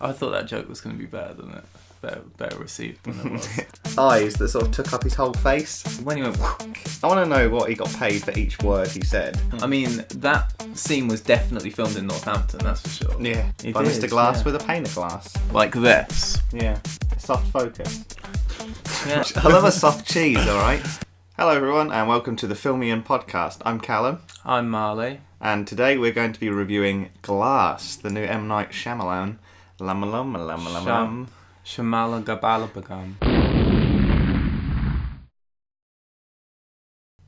I thought that joke was going to be better than it. Better received than it was. Eyes that sort of took up his whole face. When he went, I want to know what he got paid for each word he said. I mean, that scene was definitely filmed in Northampton, that's for sure. Yeah, He by did, Mr. Glass yeah. with a pane of glass. Like this. Yeah, soft focus. Yeah. I love a soft cheese, alright? Hello everyone and welcome to the Filmian podcast. I'm Callum. I'm Marley. And today we're going to be reviewing Glass, the new M. Night Shyamalan. Shamala Gabalabagam.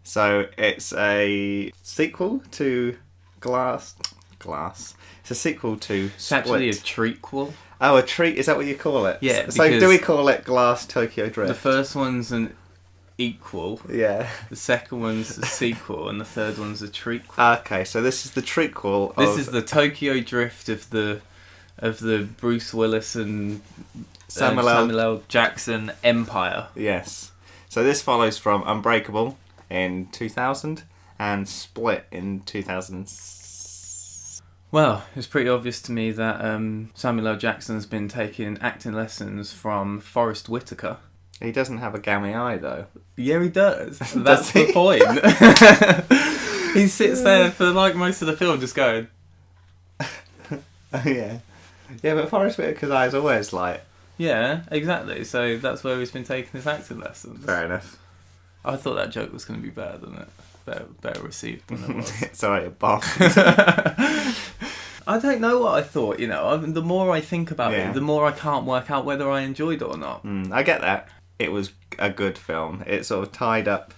So it's a sequel to Glass. It's a sequel to Split. It's actually a treatquel. Oh, a treat? Is that what you call it? Yeah. So do we call it Glass Tokyo Drift? The first one's an equal. Yeah. The second one's a sequel, and the third one's a treatquel. Okay, so this is the treatquel. This is the Tokyo Drift of the Bruce Willis and Samuel L. Jackson empire. Yes. So this follows from Unbreakable in 2000 and Split in 2006. Well, it's pretty obvious to me that Samuel L. Jackson's been taking acting lessons from Forest Whitaker. He doesn't have a gammy eye though. Yeah, he does. That's Does the he? point. He sits there for like most of the film just going... Oh yeah. Yeah, but Forest Whitaker's eye is always like... Yeah, exactly. So that's where he's been taking his acting lessons. Fair enough. I thought that joke was going to be better than it. Better received than it was. It's alright, a bomb. I don't know what I thought, you know. The more I think about Yeah. it, the more I can't work out whether I enjoyed it or not. I get that. It was a good film. It sort of tied up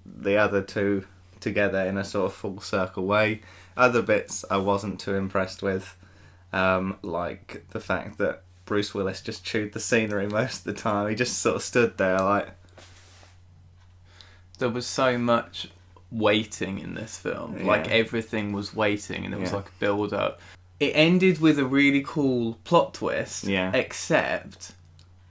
the other two together in a sort of full circle way. Other bits I wasn't too impressed with. Like the fact that Bruce Willis just chewed the scenery most of the time. He just sort of stood there like... There was so much waiting in this film. Yeah. Like, everything was waiting, and it was Yeah. like a build-up. It ended with a really cool plot twist, Yeah. except...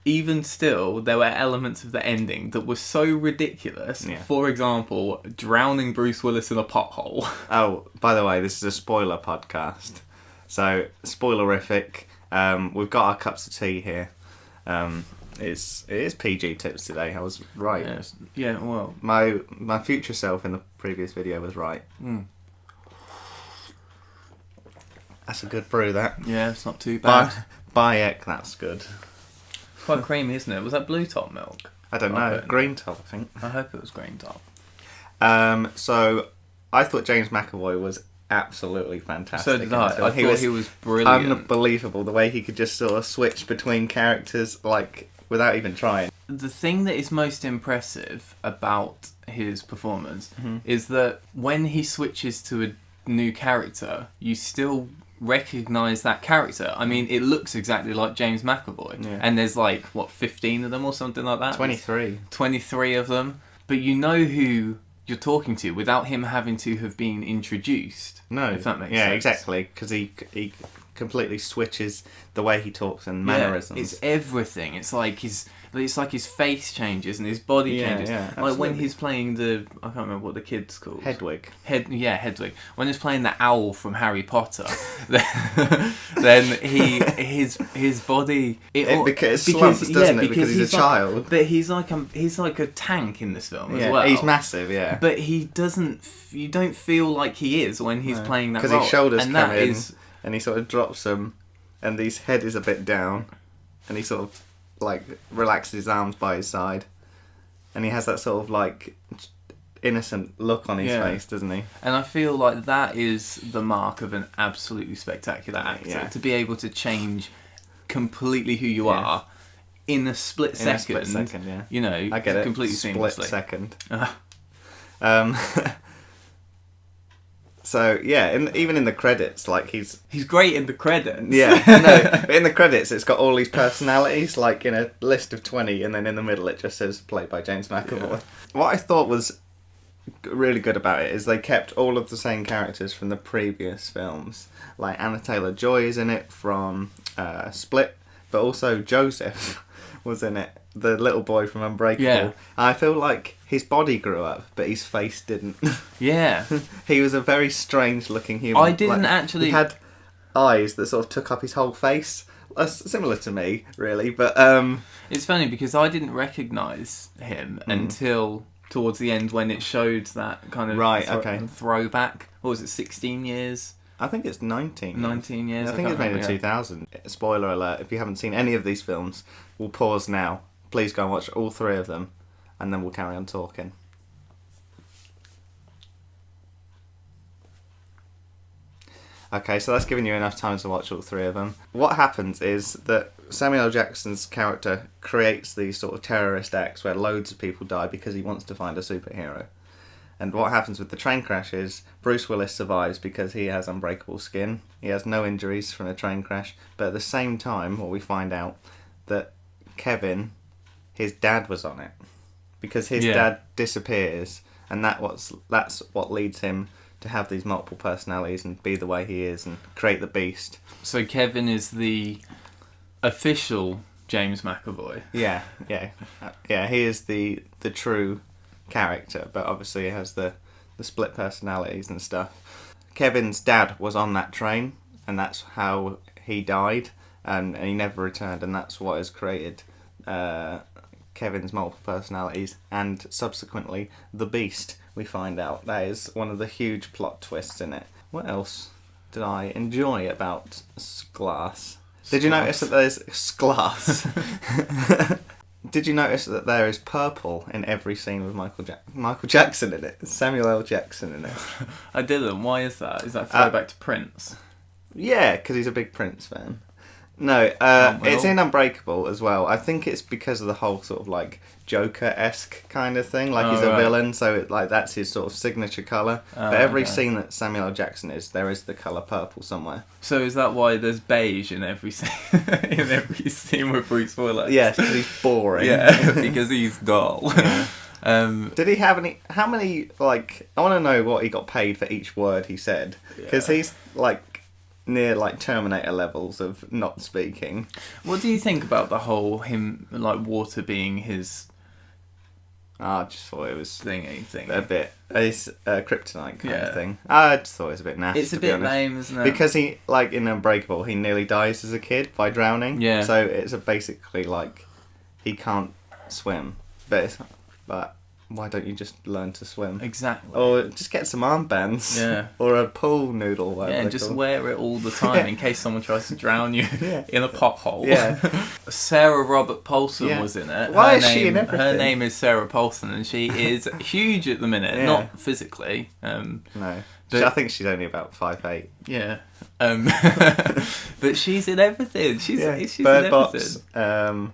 Even still, there were elements of the ending that were so ridiculous. Yeah. For example, drowning Bruce Willis in a pothole. Oh, by the way, this is a spoiler podcast. So, spoilerific. We've got our cups of tea here. It is PG tips today. I was right. Yes. Yeah, well... My future self in the previous video was right. That's a good brew, that. Yeah, it's not too bad. Bayek, that's good. Quite creamy, isn't it? Was that blue top milk? I don't know. Green top, I think. I hope it was green top. So, I thought James McAvoy was absolutely fantastic. So did I. I thought he was brilliant. Unbelievable, the way he could just sort of switch between characters, like, without even trying. The thing that is most impressive about his performance is that when he switches to a new character, you still recognise that character. I mean, it looks exactly like James McAvoy. Yeah. And there's like, 15 of them or something like that? 23. 23 of them. But you know who you're talking to without him having to have been introduced. No. If that makes sense. Yeah, exactly. Because he completely switches the way he talks and mannerisms. Yeah, it's everything. It's like his face changes and his body changes. Yeah, like when absolutely. he's playing I can't remember what the kid's called. Hedwig. Hedwig. When he's playing the owl from Harry Potter, then his body It slumps, doesn't it? Because he's a child. But he's like a tank in this film as well. He's massive. Yeah. But he doesn't. You don't feel like he is when he's playing that role. Because his shoulders and come that in, is, and he sort of drops them, and his head is a bit down, and he sort of like relaxes his arms by his side, and he has that sort of like innocent look on his face, doesn't he? And I feel like that is the mark of an absolutely spectacular actor, to be able to change completely who you are in a split second. Yeah. You know, I get it. Completely Split seamlessly. second. Uh, So yeah, even in the credits, like he's great in the credits. Yeah, no, but in the credits it's got all these personalities, like in a list of 20, and then in the middle it just says played by James McAvoy. Yeah. What I thought was really good about it is they kept all of the same characters from the previous films. Like Anna Taylor-Joy is in it from Split, but also Joseph was in it, the little boy from Unbreakable. Yeah. I feel like his body grew up, but his face didn't. Yeah. He was a very strange looking human. I didn't actually... He had eyes that sort of took up his whole face. similar to me, really. But It's funny because I didn't recognise him until towards the end when it showed that kind of throwback. What was it, 16 years? I think it's 19. 19 years. I think it's made in 2000. Spoiler alert, if you haven't seen any of these films, we'll pause now. Please go and watch all 3 of them, and then we'll carry on talking. Okay, so that's given you enough time to watch all 3 of them. What happens is that Samuel L. Jackson's character creates these sort of terrorist acts where loads of people die because he wants to find a superhero. And what happens with the train crash is Bruce Willis survives because he has unbreakable skin. He has no injuries from the train crash. But at the same time, we find out that Kevin, his dad was on it. Because his dad disappears, and that's what leads him to have these multiple personalities and be the way he is and create the beast. So Kevin is the official James McAvoy. Yeah. He is the true character, but obviously he has the split personalities and stuff. Kevin's dad was on that train, and that's how he died, and he never returned, and that's what has created Kevin's multiple personalities, and subsequently the Beast. We find out that is one of the huge plot twists in it. What else did I enjoy about Glass? Did you notice that there's Glass? Did you notice that there is purple in every scene with Michael Jackson in it? Samuel L. Jackson in it. I didn't. Why is that? Is that throwback to Prince? Yeah, because he's a big Prince fan. No, it's in Unbreakable as well. I think it's because of the whole sort of like Joker-esque kind of thing. Like he's a villain, so that's his sort of signature colour. But every scene that Samuel L. Jackson is, there is the colour purple somewhere. So is that why there's beige in every scene, in every scene with Bruce Willis? Yes, because he's boring. Yeah, because he's dull. Yeah. Did he have any? How many? Like, I want to know what he got paid for each word he said, because he's like near like Terminator levels of not speaking. What do you think about the whole him like water being his? I just thought it was thingy. A bit it's kryptonite kind of thing. I just thought it was a bit nasty. It's a bit lame, isn't it? Because he, like in Unbreakable, he nearly dies as a kid by drowning. Yeah. So it's basically like he can't swim, but why don't you just learn to swim? Exactly. Or just get some armbands. Yeah. Or a pool noodle. Yeah, and just wear it all the time in case someone tries to drown you in a pothole. Yeah. Sarah Robert Paulson was in it. Why is she in everything? Her name is Sarah Paulson, and she is huge at the minute. Yeah. Not physically. No. But, I think she's only about 5'8". Yeah. But she's in everything. She's Bird in Box, everything.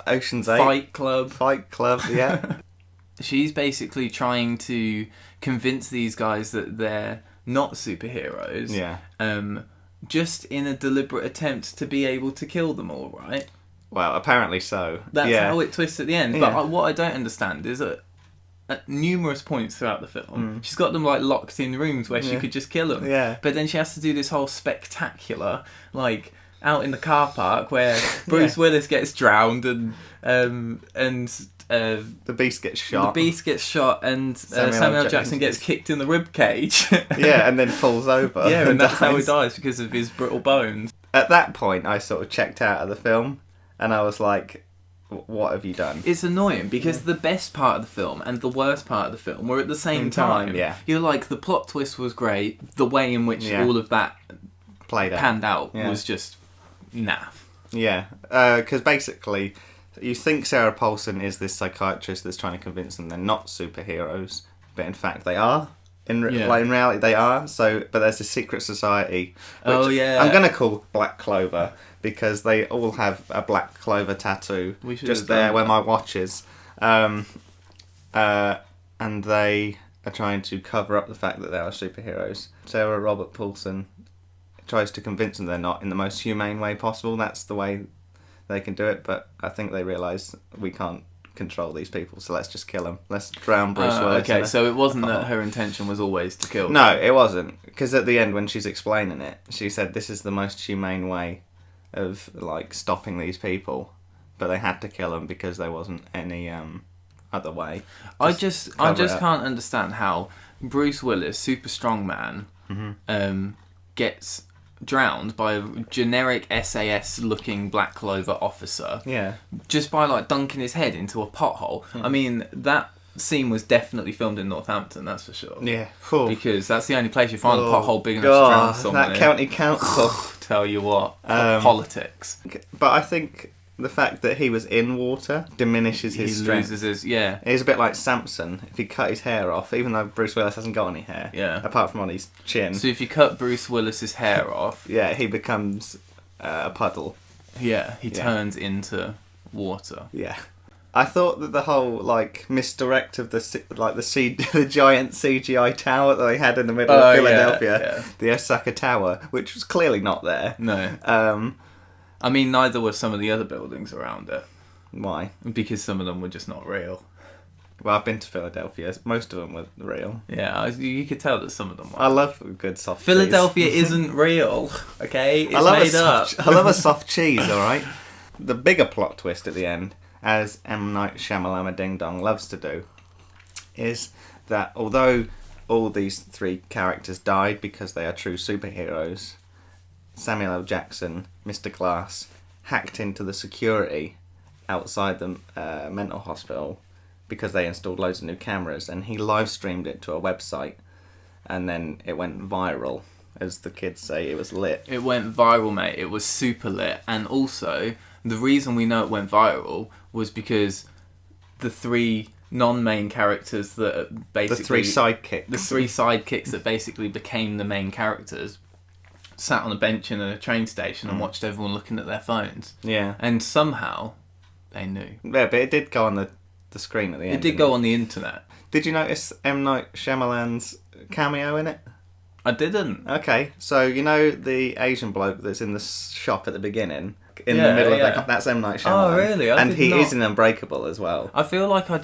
Ocean's 8. Fight Club, yeah. She's basically trying to convince these guys that they're not superheroes. Yeah. Just in a deliberate attempt to be able to kill them all, right? Well, apparently so. That's how it twists at the end. Yeah. But what I don't understand is that at numerous points throughout the film, she's got them like locked in rooms where she could just kill them. Yeah. But then she has to do this whole spectacular, like out in the car park where Bruce Willis gets drowned and the Beast gets shot. And Samuel L. Jackson gets kicked in the rib cage. Yeah, and then falls over. Yeah, and that's how he dies, because of his brittle bones. At that point, I sort of checked out of the film, and I was like, what have you done? It's annoying, because the best part of the film and the worst part of the film were at the same time. Yeah. You're like, the plot twist was great, the way in which all of that panned out was just naff. Yeah, because basically, you think Sarah Paulson is this psychiatrist that's trying to convince them they're not superheroes, but in fact they are. In reality, they are. So, but there's a secret society. Which I'm gonna call Black Clover because they all have a Black Clover tattoo just there where my watch is, and they are trying to cover up the fact that they are superheroes. Sarah Robert Paulson tries to convince them they're not in the most humane way possible. That's the way they can do it, but I think they realise we can't control these people, so let's just kill them. Let's drown Bruce Willis. Okay, so it wasn't that her intention was always to kill them. No, it wasn't. Because at the end, when she's explaining it, she said this is the most humane way of like stopping these people, but they had to kill them because there wasn't any other way. I just can't understand how Bruce Willis, super strong man, gets drowned by a generic SAS-looking Black Clover officer. Yeah. Just by like dunking his head into a pothole. I mean, that scene was definitely filmed in Northampton, that's for sure. Yeah. Because that's the only place you find a pothole big enough God, to drown someone that in. county council. Tell you what, politics. But I think the fact that he was in water diminishes his strength. Loses his, yeah. He's a bit like Samson. If he cut his hair off, even though Bruce Willis hasn't got any hair, apart from on his chin. So if you cut Bruce Willis's hair off, yeah, he becomes a puddle. Yeah, he turns into water. Yeah. I thought that the whole like misdirect of the giant CGI tower that they had in the middle of Philadelphia, the Osaka Tower, which was clearly not there. No. I mean, neither were some of the other buildings around it. Why? Because some of them were just not real. Well, I've been to Philadelphia. Most of them were real. Yeah, you could tell that some of them were. I love a good soft Philadelphia cheese. isn't real, okay? It's made up. I love a soft cheese, alright? The bigger plot twist at the end, as M. Night Shyamalan Ding Dong loves to do, is that although all these three characters died because they are true superheroes, Samuel L. Jackson, Mr. Glass, hacked into the security outside the mental hospital because they installed loads of new cameras, and he live streamed it to a website, and then it went viral. As the kids say, it was lit. It went viral, mate. It was super lit. And also, the reason we know it went viral was because the three non-main characters that basically... The three sidekicks. The three sidekicks that basically became the main characters sat on a bench in a train station and watched everyone looking at their phones. Yeah. And somehow, they knew. Yeah, but it did go on the screen at the end. It did go on the internet. Did you notice M. Night Shyamalan's cameo in it? I didn't. Okay, so you know the Asian bloke that's in the shop at the beginning? In the middle of that's M. Night Shyamalan. Oh, really? And he is in Unbreakable as well. I feel like I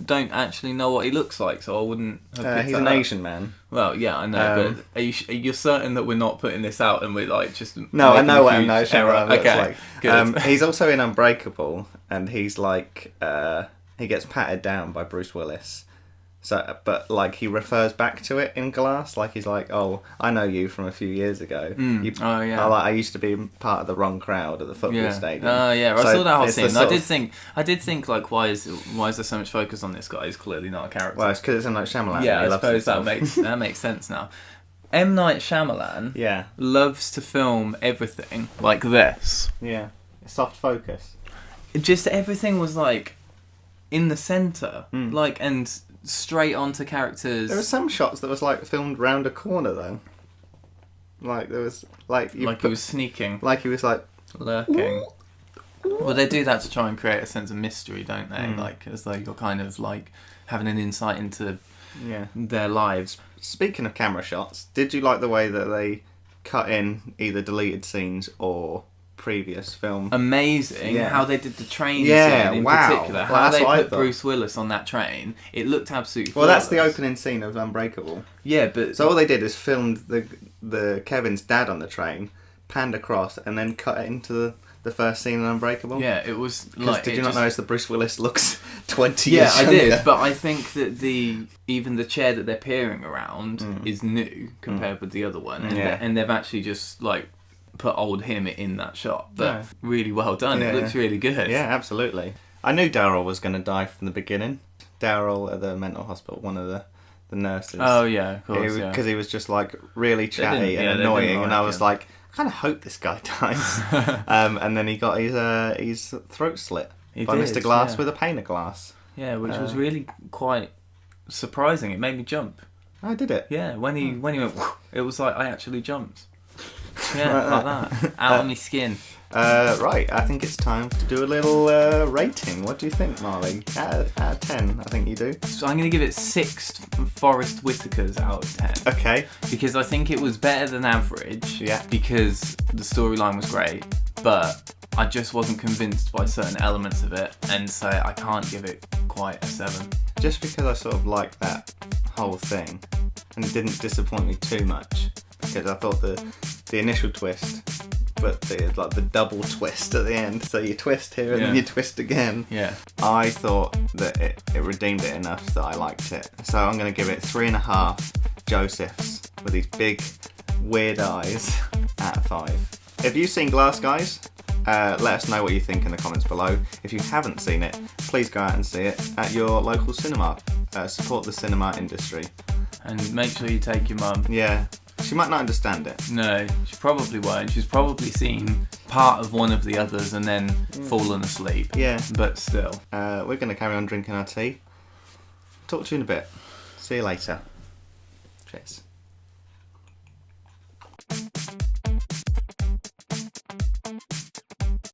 don't actually know what he looks like, so I wouldn't have picked he's that an up. Asian man. Well, yeah, I know, but are you certain that we're not putting this out and we're like just... No, I know what M. M. Night Shyamalan looks like. Good. He's also in Unbreakable, and he's like... he gets patted down by Bruce Willis. So, but like he refers back to it in Glass, like he's like, "Oh, I know you from a few years ago. I used to be part of the wrong crowd at the football stadium." Yeah, I So saw that whole it's scene. I did think like, why is there so much focus on this guy? He's clearly not a character. Well, it's because it's M. Night Shyamalan. Yeah, he I suppose that makes sense now. M. Night Shyamalan loves to film everything like this. Yeah, soft focus. Just everything was like in the centre, like and straight onto characters. There were some shots that was like filmed round a corner though. Like there was he was sneaking, like he was like lurking. Well, they do that to try and create a sense of mystery, don't they? Like as though you're kind of like having an insight into their lives. Speaking of camera shots, did you like the way that they cut in either deleted scenes or previous film? Amazing how they did the train scene in particular. Well, how they put Bruce Willis on that train. It looked absolutely flawless. Well, that's the opening scene of Unbreakable. Yeah, but... So all they did is filmed the Kevin's dad on the train, panned across, and then cut it into the first scene in Unbreakable. Yeah, it was like... Did you not notice that Bruce Willis looks 20 years younger? Yeah, I did, but I think that even the chair that they're peering around is new compared with the other one. And they've actually just, like, put old him in that shot. But really well done. It looks really good. Yeah, absolutely. I knew Daryl was going to die from the beginning. Daryl at the mental hospital, one of the nurses. Oh, yeah, of course, Because he was just, like, really chatty and annoying, and I was like, I kind of hope this guy dies. And then he got his throat slit by Mr. Glass with a pane of glass. Yeah, which was really quite surprising. It made me jump. Oh, did it? Yeah, when he went, it was like I actually jumped. Yeah, like that. Out of my skin. Right, I think it's time to do a little rating. What do you think, Marley? Out of 10, I think you do. So I'm going to give it 6 Forest Whitakers out of 10. Okay. Because I think it was better than average. Yeah. Because the storyline was great, but I just wasn't convinced by certain elements of it, and so I can't give it quite a 7. Just because I sort of liked that whole thing, and it didn't disappoint me too much. Because I thought the initial twist, but the double twist at the end, so you twist here and then you twist again. Yeah. I thought that it redeemed it enough that I liked it. So I'm going to give it 3.5 Josephs with these big weird eyes out of 5. If you've seen Glass Guys, let us know what you think in the comments below. If you haven't seen it, please go out and see it at your local cinema. Support the cinema industry. And make sure you take your mum. Yeah, she might not understand it. No, she probably won't. She's probably seen part of one of the others and then fallen asleep. Yeah. But still. We're going to carry on drinking our tea. Talk to you in a bit. See you later. Cheers.